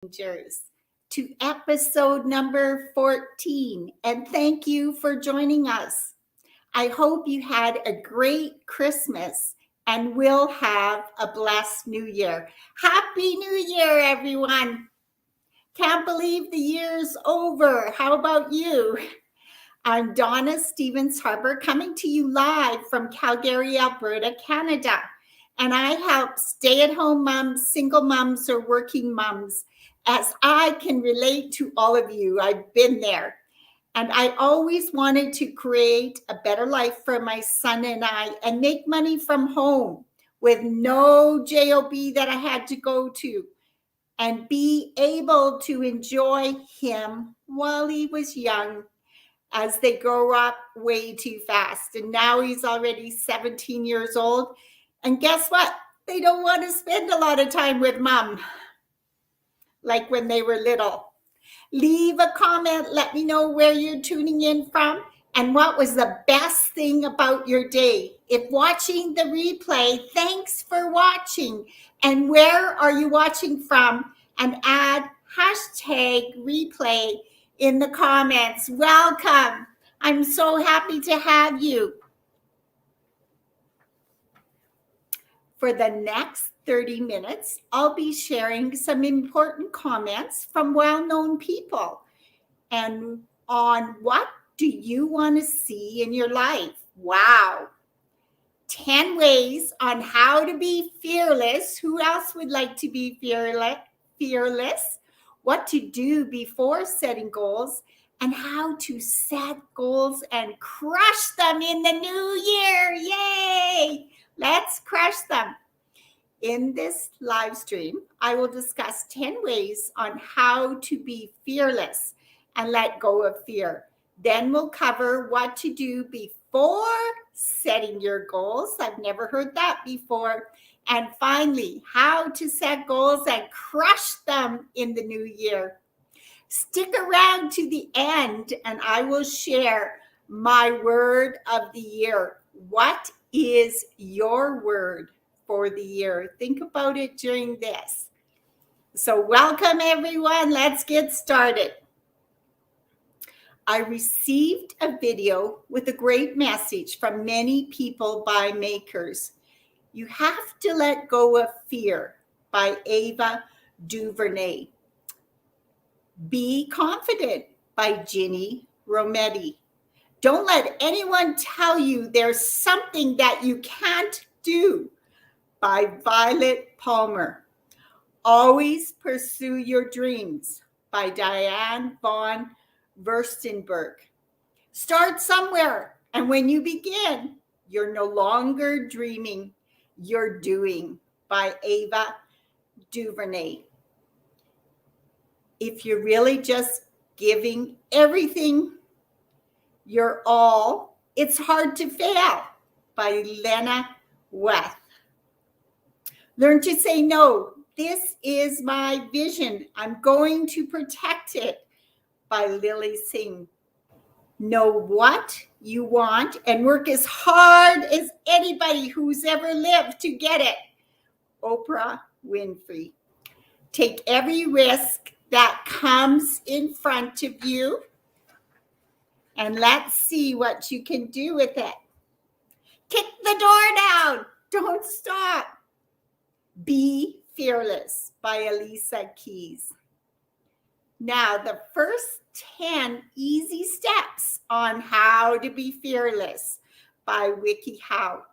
Rangers to episode number 14. And thank you for joining us. I hope you had a great Christmas and will have a blessed new year. Happy New Year, everyone. Can't believe the year's over. How about you? I'm Donna Stevens Harper coming to you live from Calgary, Alberta, Canada. And I help stay-at-home moms, single moms, or working moms as I can relate to all of you. I've been there. And I always wanted to create a better life for my son and I and make money from home with no job that I had to go to and be able to enjoy him while he was young as they grow up way too fast. And now he's already 17 years old. And guess what? They don't want to spend a lot of time with mom like when they were little. Leave a comment. Let me know where you're tuning in from and what was the best thing about your day. If watching the replay, thanks for watching. And where are you watching from? And add hashtag replay in the comments. Welcome. I'm so happy to have you. For the next 30 minutes, I'll be sharing some important comments from well-known people and on what do you want to see in your life. Wow. 10 ways on how to be fearless. Who else would like to be fearless? What to do before setting goals and how to set goals and crush them in the new year. Yay! Let's crush them. In this live stream, I will discuss 10 ways on how to be fearless and let go of fear. Then we'll cover what to do before setting your goals. I've never heard that before. And finally, how to set goals and crush them in the new year. Stick around to the end and I will share my word of the year. What is your word for the year? Think about it during this. So welcome everyone. Let's get started. I received a video with a great message from many people by makers. You have to let go of fear by Ava DuVernay. Be Confident by Ginny Rometty. Don't let anyone tell you there's something that you can't do by Violet Palmer. Always Pursue Your Dreams by Diane von Furstenberg. Start somewhere, and when you begin, you're no longer dreaming, you're doing by Ava DuVernay. If you're really just giving everything your all, it's hard to fail by Lena Weth. Learn to say no. This is my vision. I'm going to protect it by Lily Singh. Know what you want and work as hard as anybody who's ever lived to get it. Oprah Winfrey. Take every risk that comes in front of you and let's see what you can do with it. Kick the door down. Don't stop. Be Fearless by Alicia Keys. Now, the first 10 easy steps on how to be fearless by Vicky Howe.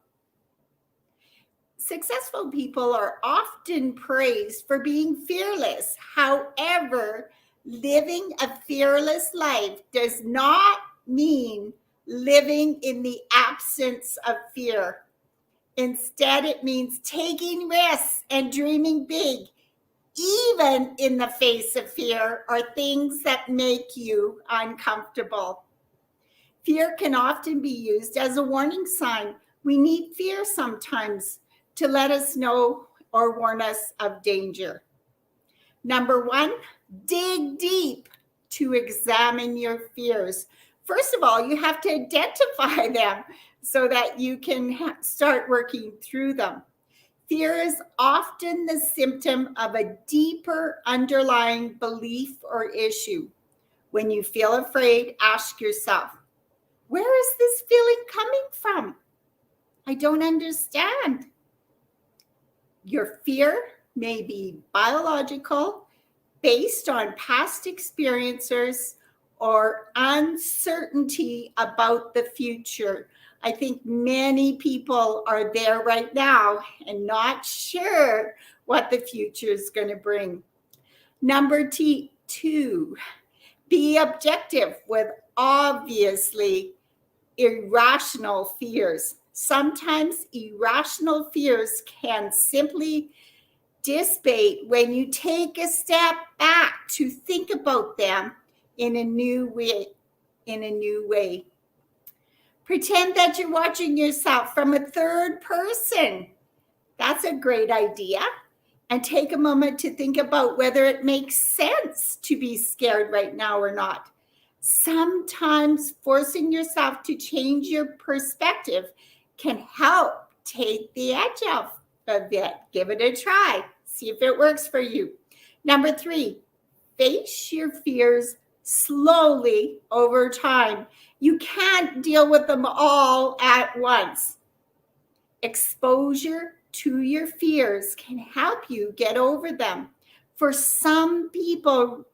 Successful people are often praised for being fearless. However, living a fearless life does not mean living in the absence of fear. Instead, it means taking risks and dreaming big, even in the face of fear or things that make you uncomfortable. Fear can often be used as a warning sign. We need fear sometimes to let us know or warn us of danger. Number 1, dig deep to examine your fears. First of all, you have to identify them so that you can start working through them. Fear is often the symptom of a deeper underlying belief or issue. When you feel afraid, ask yourself, where is this feeling coming from? I don't understand. Your fear may be biological, based on past experiences, or uncertainty about the future. I think many people are there right now and not sure what the future is going to bring. Number two, be objective with obviously irrational fears. Sometimes irrational fears can simply dissipate when you take a step back to think about them in a new way. Pretend that you're watching yourself from a third person. That's a great idea. And take a moment to think about whether it makes sense to be scared right now or not. Sometimes forcing yourself to change your perspective can help take the edge off of it. Give it a try. See if it works for you. Number 3, face your fears slowly over time. You can't deal with them all at once. Exposure to your fears can help you get over them. For some people,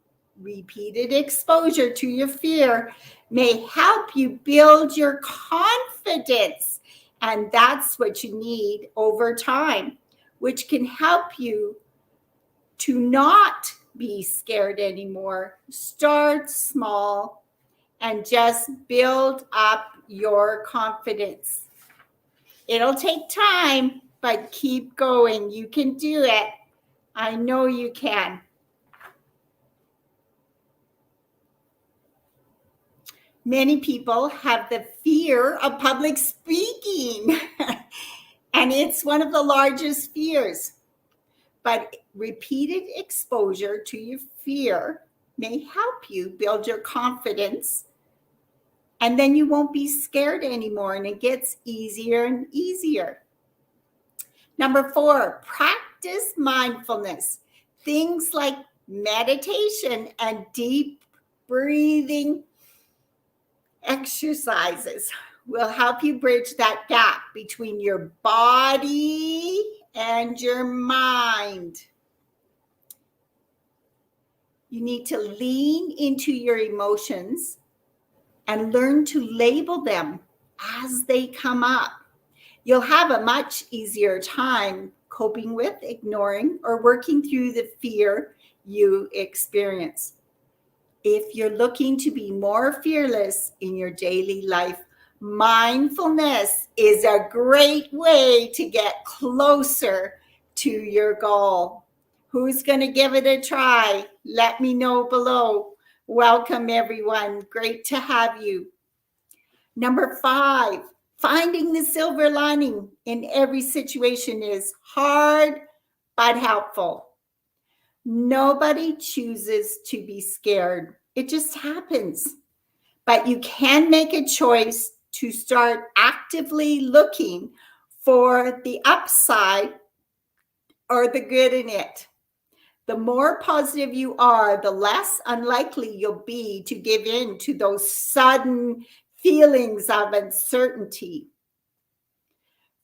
repeated exposure to your fear may help you build your confidence. And that's what you need over time, which can help you to not be scared anymore. Start small and just build up your confidence. It'll take time, but keep going. You can do it. I know you can. Many people have the fear of public speaking, and it's one of the largest fears. But repeated exposure to your fear may help you build your confidence, and then you won't be scared anymore, and it gets easier and easier. Number 4, practice mindfulness. Things like meditation and deep breathing exercises will help you bridge that gap between your body and your mind. You need to lean into your emotions and learn to label them as they come up. You'll have a much easier time coping with, ignoring, or working through the fear you experience. If you're looking to be more fearless in your daily life, mindfulness is a great way to get closer to your goal. Who's going to give it a try? Let me know below. Welcome, everyone. Great to have you. Number 5, finding the silver lining in every situation is hard but helpful. Nobody chooses to be scared. It just happens. But you can make a choice to start actively looking for the upside or the good in it. The more positive you are, the less unlikely you'll be to give in to those sudden feelings of uncertainty.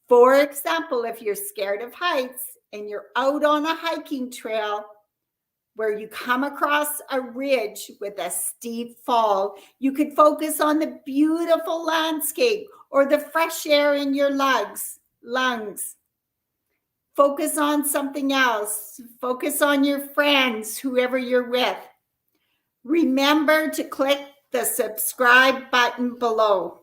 For example, if you're scared of heights and you're out on a hiking trail where you come across a ridge with a steep fall, you could focus on the beautiful landscape or the fresh air in your lungs. Focus on something else. Focus on your friends, whoever you're with. Remember to click the subscribe button below.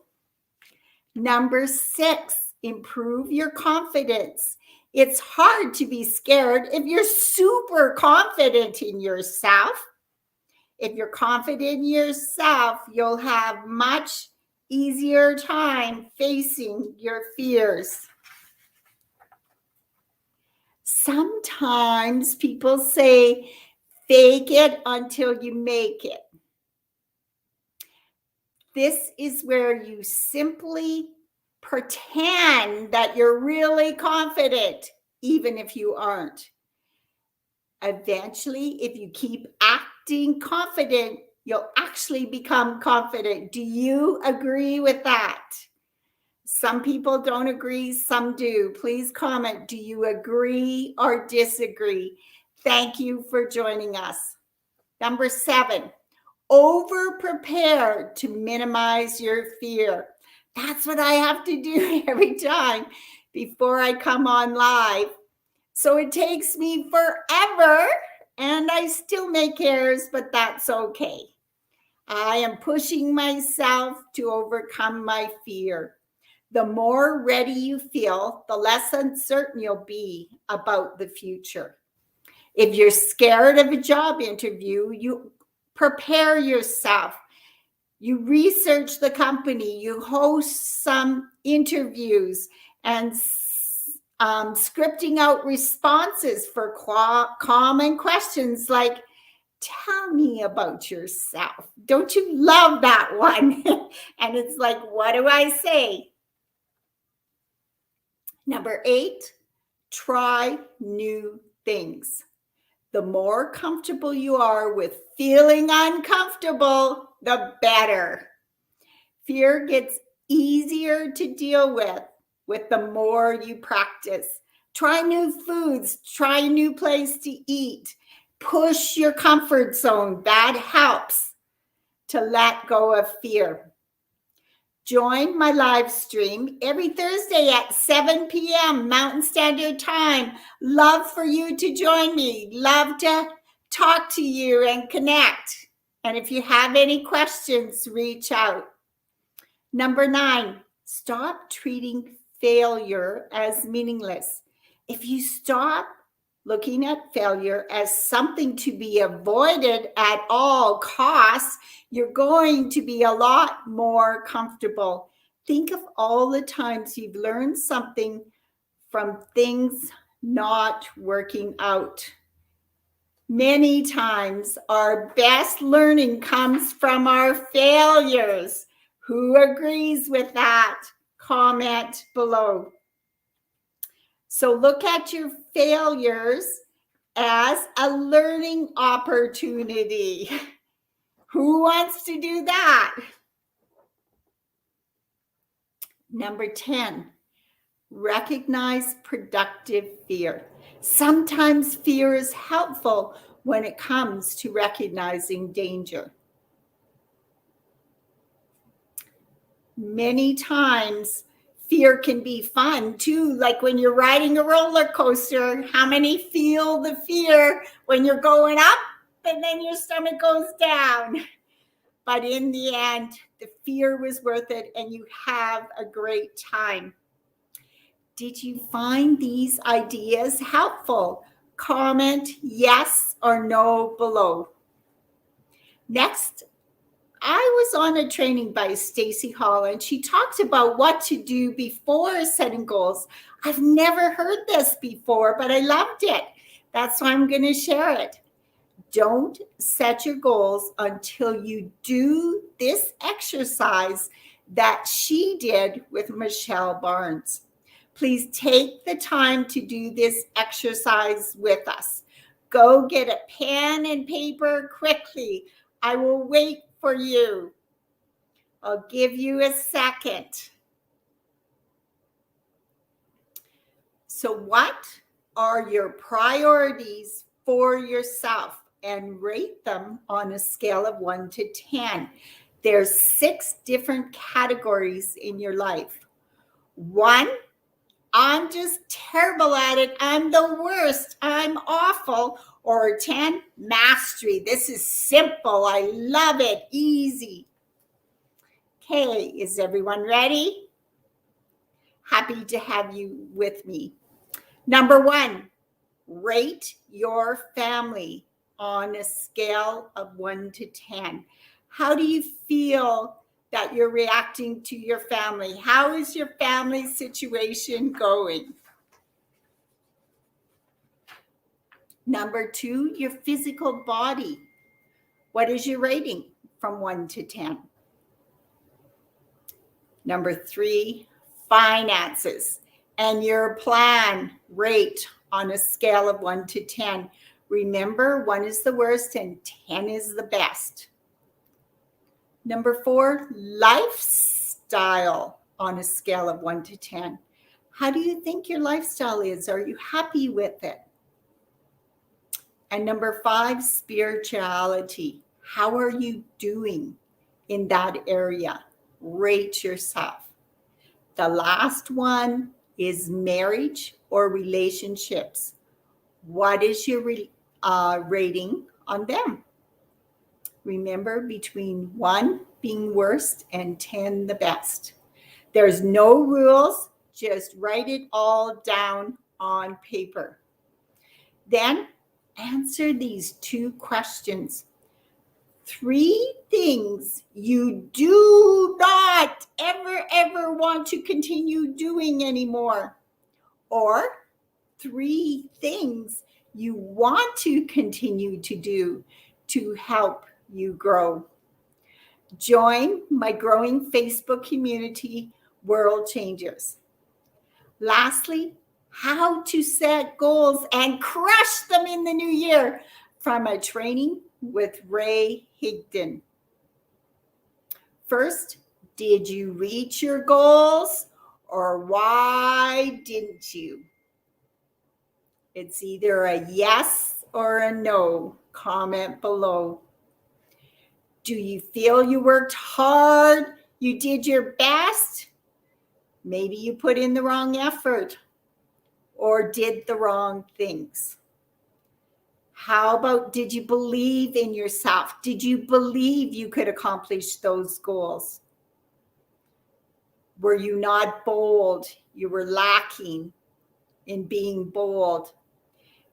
Number 6, improve your confidence. It's hard to be scared if you're super confident in yourself. If you're confident in yourself, you'll have much easier time facing your fears. Sometimes people say, fake it until you make it. This is where you simply pretend that you're really confident. even if you aren't. Eventually, if you keep acting confident, you'll actually become confident. Do you agree with that? Some people don't agree, some do. Please comment. Do you agree or disagree? Thank you for joining us. Number 7, over-prepare to minimize your fear. That's what I have to do every time before I come on live. So it takes me forever and I still make errors, but that's okay. I am pushing myself to overcome my fear. The more ready you feel, the less uncertain you'll be about the future. If you're scared of a job interview, you prepare yourself. You research the company, you host some interviews and scripting out responses for common questions like, tell me about yourself. Don't you love that one? And it's like, what do I say? Number 8, try new things. The more comfortable you are with feeling uncomfortable, the better. Fear gets easier to deal with the more you practice. Try new foods, try a new place to eat. Push your comfort zone. That helps to let go of fear. Join my live stream every Thursday at 7 p.m. Mountain Standard Time. Love for you to join me. Love to talk to you and connect. And if you have any questions, reach out. Number 9, stop treating failure as meaningless. If you stop looking at failure as something to be avoided at all costs, you're going to be a lot more comfortable. Think of all the times you've learned something from things not working out. Many times our best learning comes from our failures. Who agrees with that? Comment below. So look at your failures as a learning opportunity. Who wants to do that? Number 10, recognize productive fear. Sometimes fear is helpful when it comes to recognizing danger. Many times, fear can be fun too, like when you're riding a roller coaster. How many feel the fear when you're going up and then your stomach goes down? But in the end, the fear was worth it and you have a great time. Did you find these ideas helpful? Comment yes or no below. Next, I was on a training by Stacey Hall, and she talked about what to do before setting goals. I've never heard this before, but I loved it. That's why I'm going to share it. Don't set your goals until you do this exercise that she did with Michelle Barnes. Please take the time to do this exercise with us. Go get a pen and paper quickly. I will wait for you. I'll give you a second. So what are your priorities for yourself? And rate them on a scale of 1 to 10. There's 6 different categories in your life. 1, I'm just terrible at it. I'm the worst. I'm awful. Or 10, mastery. This is simple. I love it. Easy. Okay, is everyone ready? Happy to have you with me. Number 1, rate your family on a scale of 1 to 10. How do you feel that you're reacting to your family? How is your family situation going? Number 2, your physical body. What is your rating from 1 to 10? Number 3, finances. And your plan, rate on a scale of 1 to 10. Remember, 1 is the worst and 10 is the best. Number 4, lifestyle on a scale of 1 to 10. How do you think your lifestyle is? Are you happy with it? And number 5, spirituality. How are you doing in that area? Rate yourself. The last one is marriage or relationships. What is your rating on them? Remember, between 1 being worst and 10 the best. There's no rules, just write it all down on paper. Then answer these 2 questions. 3 things you do not ever want to continue doing anymore. Or 3 things you want to continue to do to help you grow. Join my growing Facebook community, World Changers. Lastly, how to set goals and crush them in the new year from a training with Ray Higdon. First, did you reach your goals or why didn't you? It's either a yes or a no. Comment below. Do you feel you worked hard? You did your best? Maybe you put in the wrong effort or did the wrong things. How about, did you believe in yourself? Did you believe you could accomplish those goals? Were you not bold? You were lacking in being bold.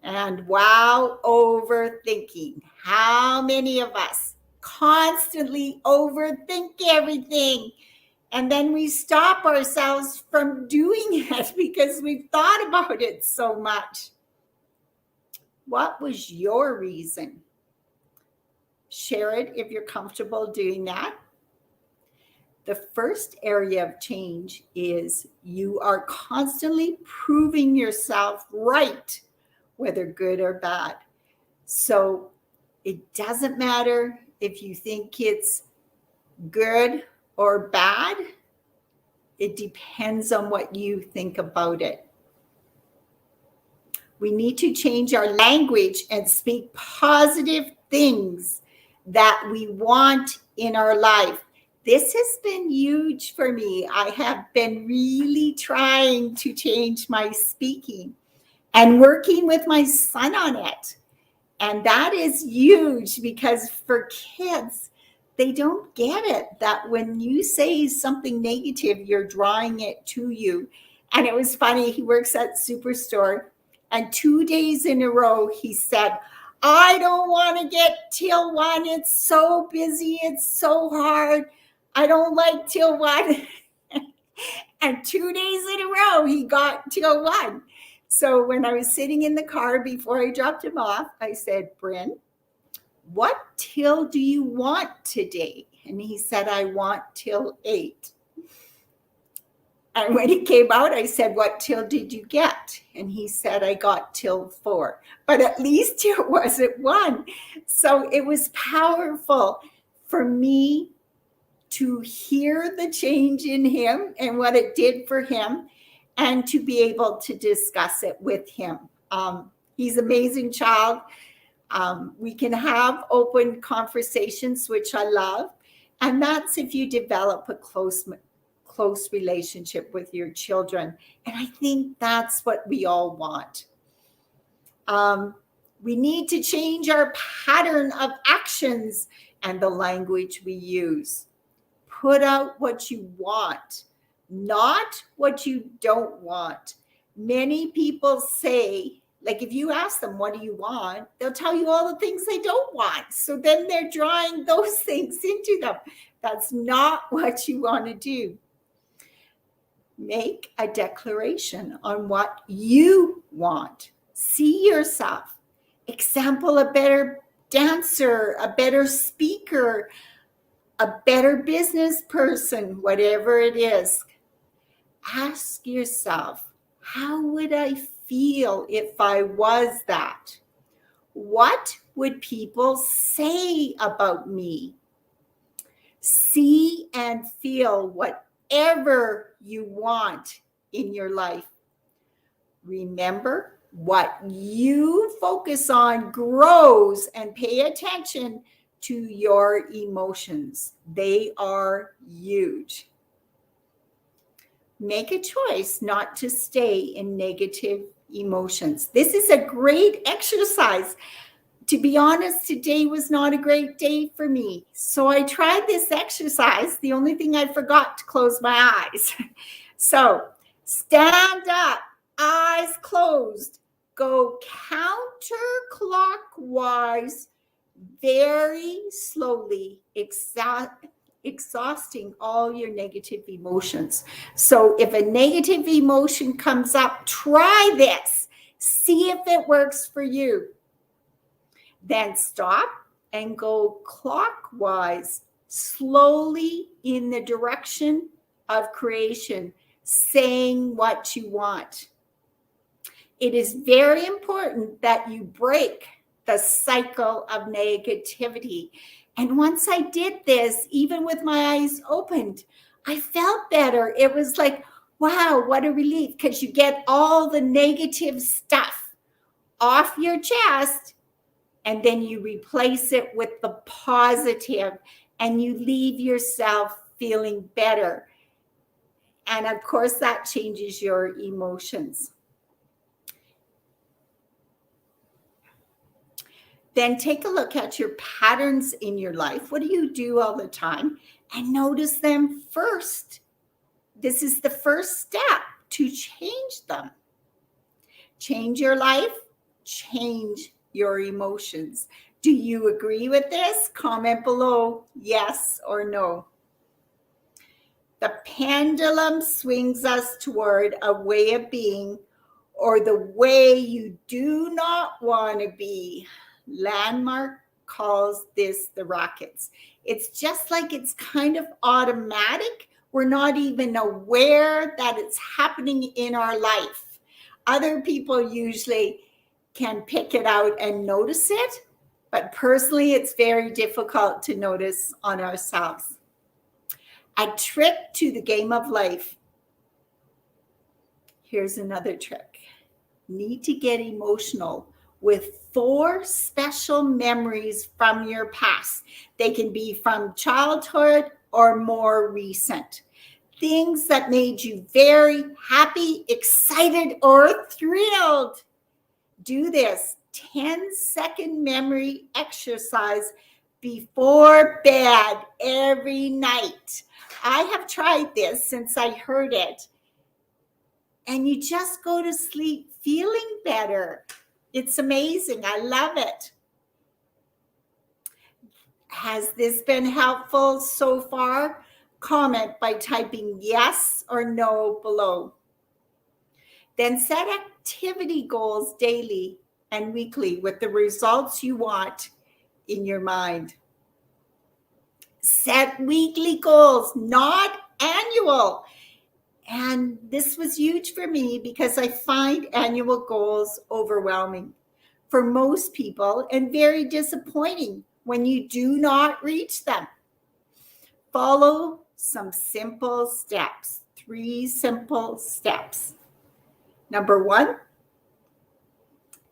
And wow, overthinking. How many of us constantly overthink everything? And then we stop ourselves from doing it because we've thought about it so much. What was your reason? Share it if you're comfortable doing that. The first area of change is you are constantly proving yourself right, whether good or bad. So it doesn't matter if you think it's good or bad. It depends on what you think about it. We need to change our language and speak positive things that we want in our life. This has been huge for me. I have been really trying to change my speaking and working with my son on it. And that is huge because for kids, they don't get it that when you say something negative, you're drawing it to you. And it was funny, he works at Superstore, and 2 days in a row, he said, I don't want to get till 1. It's so busy. It's so hard. I don't like till 1. And 2 days in a row, he got till 1. So when I was sitting in the car before I dropped him off, I said, Bryn, what till do you want today? And he said, I want till 8. And when he came out, I said, what till did you get? And he said, I got till 4. But at least it wasn't 1. So it was powerful for me to hear the change in him and what it did for him and to be able to discuss it with him. He's an amazing child. We can have open conversations, which I love. And that's if you develop a close relationship with your children. And I think that's what we all want. We need to change our pattern of actions and the language we use. Put out what you want, not what you don't want. Many people say, like if you ask them, what do you want? They'll tell you all the things they don't want. So then they're drawing those things into them. That's not what you want to do. Make a declaration on what you want. See yourself. Example, a better dancer, a better speaker, a better business person, whatever it is. Ask yourself, How would I feel if I was that? What would people say about me? See and feel whatever you want in your life. Remember, what you focus on grows, and pay attention to your emotions. They are huge. Make a choice not to stay in negative emotions. This is a great exercise. To be honest, today was not a great day for me. So I tried this exercise. The only thing I forgot to close my eyes. So stand up, eyes closed. Go counterclockwise very slowly, exhausting all your negative emotions. So if a negative emotion comes up, try this. See if it works for you. Then stop and go clockwise, slowly in the direction of creation, saying what you want. It is very important that you break the cycle of negativity. And once I did this, even with my eyes opened, I felt better. It was like, wow, what a relief, because you get all the negative stuff off your chest, and then you replace it with the positive, and you leave yourself feeling better. And of course, that changes your emotions. Then take a look at your patterns in your life. What do you do all the time? And notice them first. This is the first step to change them. Change your life, change your emotions. Do you agree with this? Comment below, yes or no. The pendulum swings us toward a way of being or the way you do not want to be. Landmark calls this the rockets. It's just like it's kind of automatic. We're not even aware that it's happening in our life. Other people usually can pick it out and notice it, but personally, it's very difficult to notice on ourselves. A trick to the game of life. Here's another trick. Need to get emotional with 4 special memories from your past. They can be from childhood or more recent. Things that made you very happy, excited, or thrilled. Do this 10-second memory exercise before bed every night. I have tried this since I heard it. And you just go to sleep feeling better. It's amazing. I love it. Has this been helpful so far? Comment by typing yes or no below. Then set activity goals daily and weekly with the results you want in your mind. Set weekly goals, not annual. And this was huge for me because I find annual goals overwhelming for most people and very disappointing when you do not reach them. Follow some simple steps, 3 simple steps. Number 1,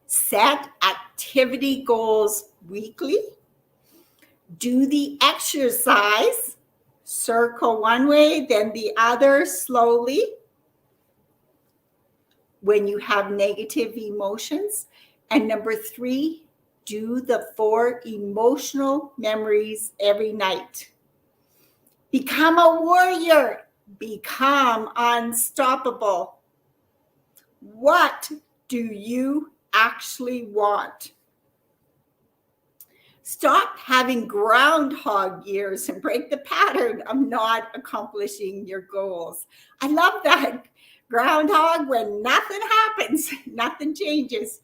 set activity goals weekly. Do the exercise. Circle one way, then the other slowly. When you have negative emotions. And number 3, do the 4 emotional memories every night. Become a warrior. Become unstoppable. What do you actually want? Stop having groundhog years and break the pattern of not accomplishing your goals. I love that. Groundhog, when nothing happens, nothing changes.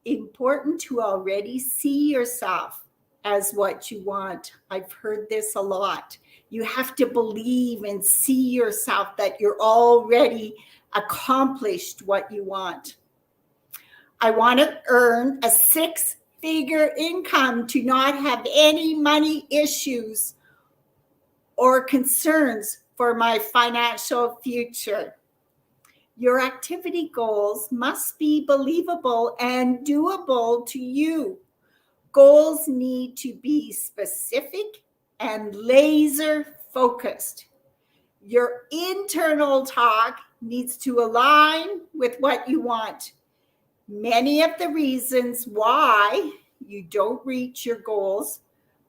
Important to already see yourself as what you want. I've heard this a lot. You have to believe and see yourself that you're already accomplished what you want. I want to earn a 6-figure income to not have any money issues or concerns for my financial future. Your activity goals must be believable and doable to you. Goals need to be specific and laser focused. Your internal talk needs to align with what you want. Many of the reasons why you don't reach your goals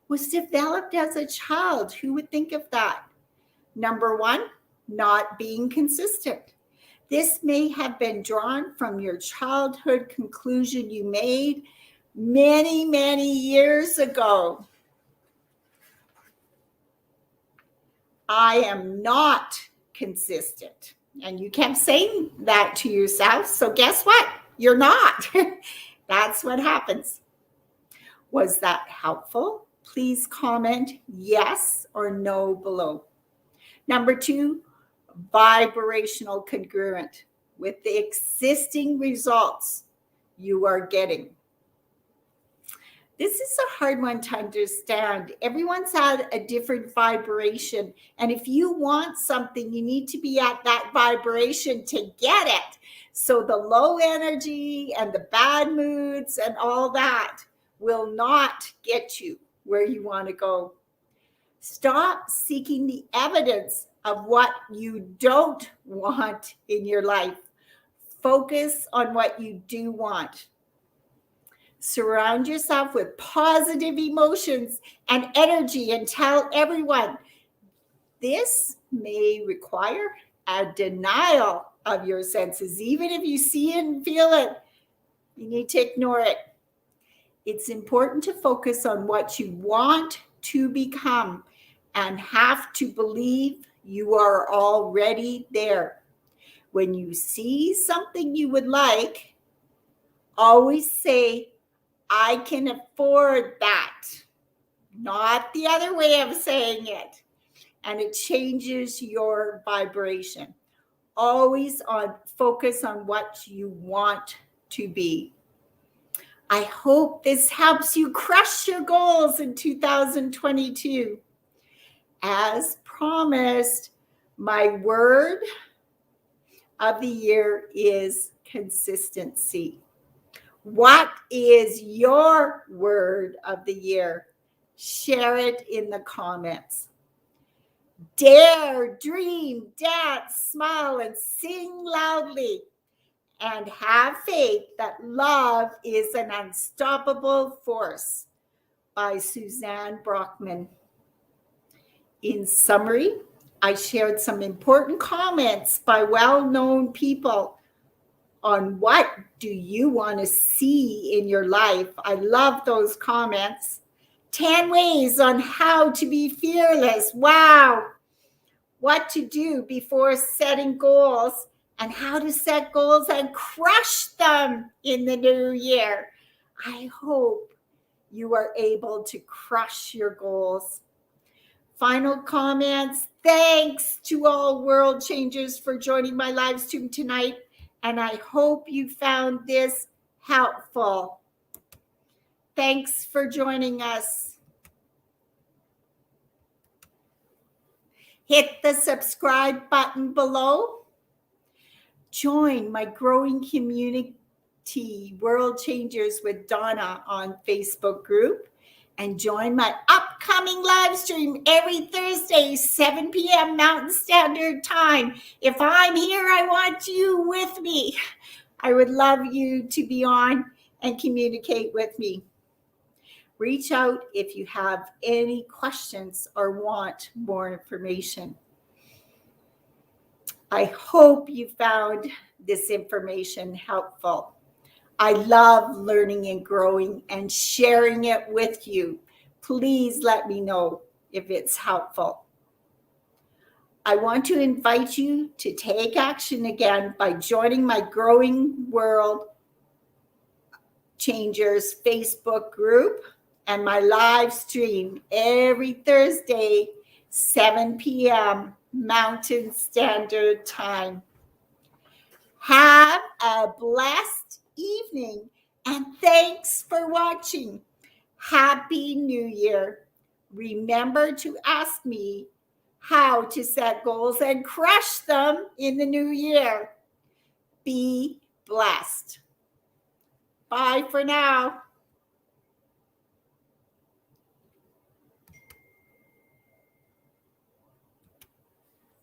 was developed as a child. Who would think of that? Number one, not being consistent. This may have been drawn from your childhood conclusion you made many, many years ago. I am not consistent. And you kept saying that to yourself. So guess what? You're not. That's what happens. Was that helpful? Please comment yes or no below. Number two, vibrational congruent with the existing results you are getting. This is a hard one to understand. Everyone's at a different vibration. And if you want something, you need to be at that vibration to get it. So the low energy and the bad moods and all that will not get you where you want to go. Stop seeking the evidence of what you don't want in your life. Focus on what you do want. Surround yourself with positive emotions and energy and tell everyone. This may require a denial of your senses. Even if you see it and feel it, you need to ignore it. It's important to focus on what you want to become and have to believe you are already there. When you see something you would like, always say, I can afford that. Not the other way of saying it. And it changes your vibration. Always focus on what you want to be. I hope this helps you crush your goals in 2022. As promised, my word of the year is consistency. What is your word of the year? Share it in the comments. Dare, dream, dance, smile, and sing loudly. And have faith that love is an unstoppable force, by Suzanne Brockman. In summary, I shared some important comments by well-known people on what do you want to see in your life. I love those comments. 10 ways on how to be fearless. Wow. What to do before setting goals and how to set goals and crush them in the new year. I hope you are able to crush your goals. Final comments. Thanks to all world changers for joining my live stream tonight. And I hope you found this helpful. Thanks for joining us. Hit the subscribe button below. Join my growing community, World Changers with Donna on Facebook group. And join my upcoming live stream every Thursday, 7 p.m. Mountain Standard Time. If I'm here, I want you with me. I would love you to be on and communicate with me. Reach out if you have any questions or want more information. I hope you found this information helpful. I love learning and growing and sharing it with you. Please let me know if it's helpful. I want to invite you to take action again by joining my Growing World Changers Facebook group and my live stream every Thursday, 7 p.m. Mountain Standard Time. Have a blessed evening, and thanks for watching. Happy New Year. Remember to ask me how to set goals and crush them in the new year. Be blessed. Bye for now.